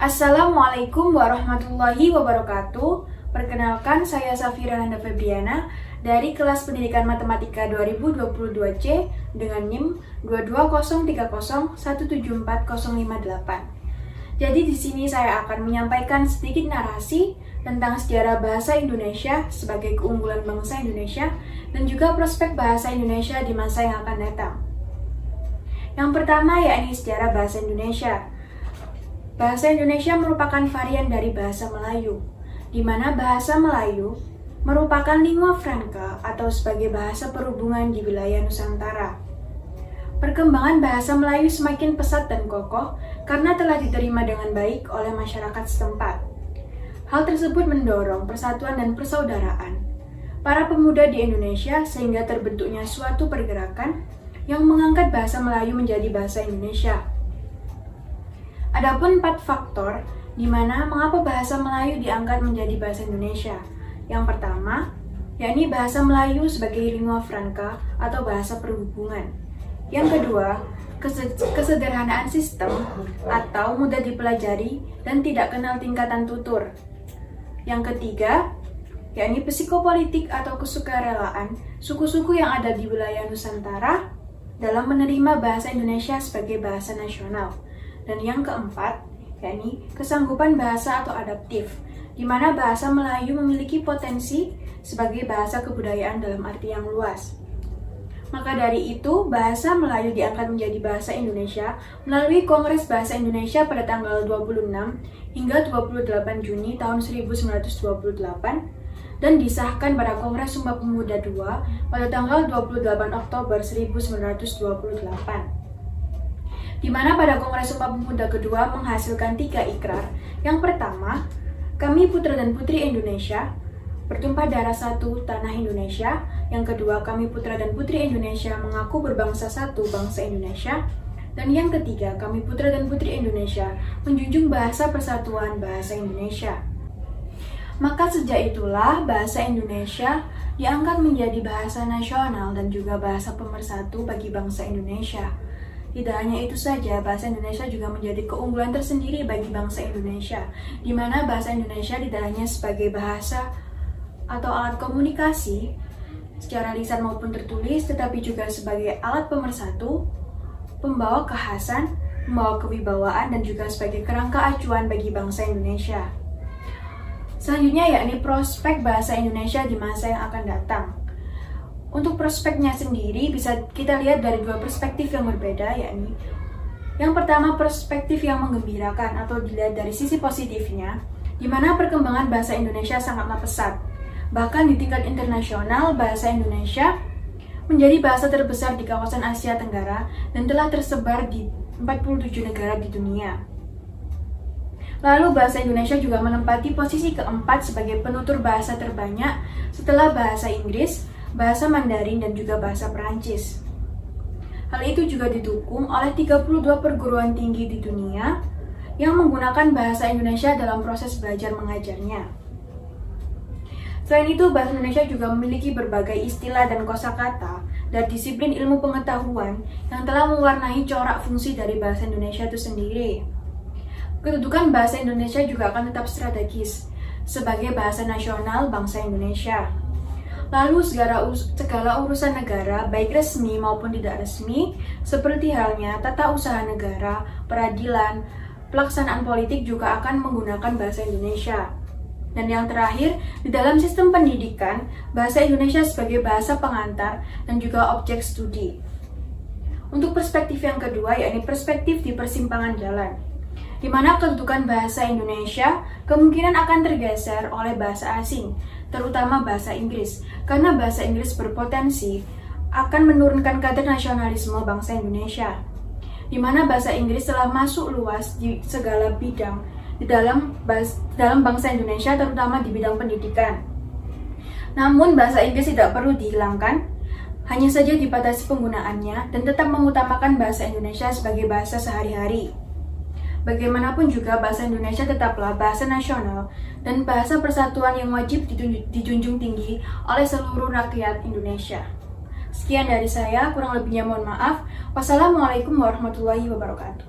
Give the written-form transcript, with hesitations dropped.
Assalamualaikum warahmatullahi wabarakatuh. Perkenalkan, saya Safira Nanda Febriana dari kelas Pendidikan Matematika 2022C dengan NIM 22030174058. Jadi di sini saya akan menyampaikan sedikit narasi tentang sejarah bahasa Indonesia sebagai keunggulan bangsa Indonesia dan juga prospek bahasa Indonesia di masa yang akan datang. Yang pertama yakni sejarah bahasa Indonesia. Bahasa Indonesia merupakan varian dari bahasa Melayu, di mana bahasa Melayu merupakan lingua franca atau sebagai bahasa perhubungan di wilayah Nusantara. Perkembangan bahasa Melayu semakin pesat dan kokoh karena telah diterima dengan baik oleh masyarakat setempat. Hal tersebut mendorong persatuan dan persaudaraan para pemuda di Indonesia sehingga terbentuknya suatu pergerakan yang mengangkat bahasa Melayu menjadi bahasa Indonesia. Adapun 4 faktor di mana mengapa bahasa Melayu diangkat menjadi bahasa Indonesia. Yang pertama, yakni bahasa Melayu sebagai lingua franca atau bahasa perhubungan. Yang kedua, kesederhanaan sistem atau mudah dipelajari dan tidak kenal tingkatan tutur. Yang ketiga, yakni psikopolitik atau kesukarelaan suku-suku yang ada di wilayah Nusantara dalam menerima bahasa Indonesia sebagai bahasa nasional. Dan yang keempat, yakni kesanggupan bahasa atau adaptif, di mana bahasa Melayu memiliki potensi sebagai bahasa kebudayaan dalam arti yang luas. Maka dari itu, bahasa Melayu diangkat menjadi bahasa Indonesia melalui Kongres Bahasa Indonesia pada tanggal 26 hingga 28 Juni tahun 1928 dan disahkan pada Kongres Sumpah Pemuda II pada tanggal 28 Oktober 1928. Di mana pada Kongres Sumpah Pemuda kedua menghasilkan 3 ikrar. Yang pertama, kami putra dan putri Indonesia, bertumpah darah satu tanah Indonesia. Yang kedua, kami putra dan putri Indonesia mengaku berbangsa satu bangsa Indonesia. Dan yang ketiga, kami putra dan putri Indonesia menjunjung bahasa persatuan bahasa Indonesia. Maka sejak itulah bahasa Indonesia diangkat menjadi bahasa nasional dan juga bahasa pemersatu bagi bangsa Indonesia. Tidak hanya itu saja, bahasa Indonesia juga menjadi keunggulan tersendiri bagi bangsa Indonesia, di mana bahasa Indonesia tidak hanya sebagai bahasa atau alat komunikasi secara lisan maupun tertulis, tetapi juga sebagai alat pemersatu, pembawa kekhasan, membawa kewibawaan, dan juga sebagai kerangka acuan bagi bangsa Indonesia. Selanjutnya yakni prospek bahasa Indonesia di masa yang akan datang. Untuk prospeknya sendiri bisa kita lihat dari 2 perspektif yang berbeda, yakni yang pertama perspektif yang menggembirakan atau dilihat dari sisi positifnya, di mana perkembangan bahasa Indonesia sangatlah pesat. Bahkan di tingkat internasional, bahasa Indonesia menjadi bahasa terbesar di kawasan Asia Tenggara dan telah tersebar di 47 negara di dunia. Lalu bahasa Indonesia juga menempati posisi keempat sebagai penutur bahasa terbanyak setelah bahasa Inggris, bahasa Mandarin, dan juga bahasa Perancis. Hal itu juga didukung oleh 32 perguruan tinggi di dunia yang menggunakan bahasa Indonesia dalam proses belajar mengajarnya. Selain itu, bahasa Indonesia juga memiliki berbagai istilah dan kosakata dan disiplin ilmu pengetahuan yang telah mewarnai corak fungsi dari bahasa Indonesia itu sendiri. Kedudukan bahasa Indonesia juga akan tetap strategis sebagai bahasa nasional bangsa Indonesia. Lalu segala urusan negara, baik resmi maupun tidak resmi, seperti halnya tata usaha negara, peradilan, pelaksanaan politik juga akan menggunakan bahasa Indonesia. Dan yang terakhir, di dalam sistem pendidikan, bahasa Indonesia sebagai bahasa pengantar dan juga objek studi. Untuk perspektif yang kedua, yakni perspektif di persimpangan jalan, di mana kedudukan bahasa Indonesia kemungkinan akan tergeser oleh bahasa asing, terutama bahasa Inggris, karena bahasa Inggris berpotensi akan menurunkan kadar nasionalisme bangsa Indonesia, di mana bahasa Inggris telah masuk luas di segala bidang di dalam bangsa Indonesia, terutama di bidang pendidikan. Namun bahasa Inggris tidak perlu dihilangkan, hanya saja dibatasi penggunaannya dan tetap mengutamakan bahasa Indonesia sebagai bahasa sehari-hari. Bagaimanapun juga bahasa Indonesia tetaplah bahasa nasional dan bahasa persatuan yang wajib dijunjung tinggi oleh seluruh rakyat Indonesia. Sekian dari saya, kurang lebihnya mohon maaf. Wassalamualaikum warahmatullahi wabarakatuh.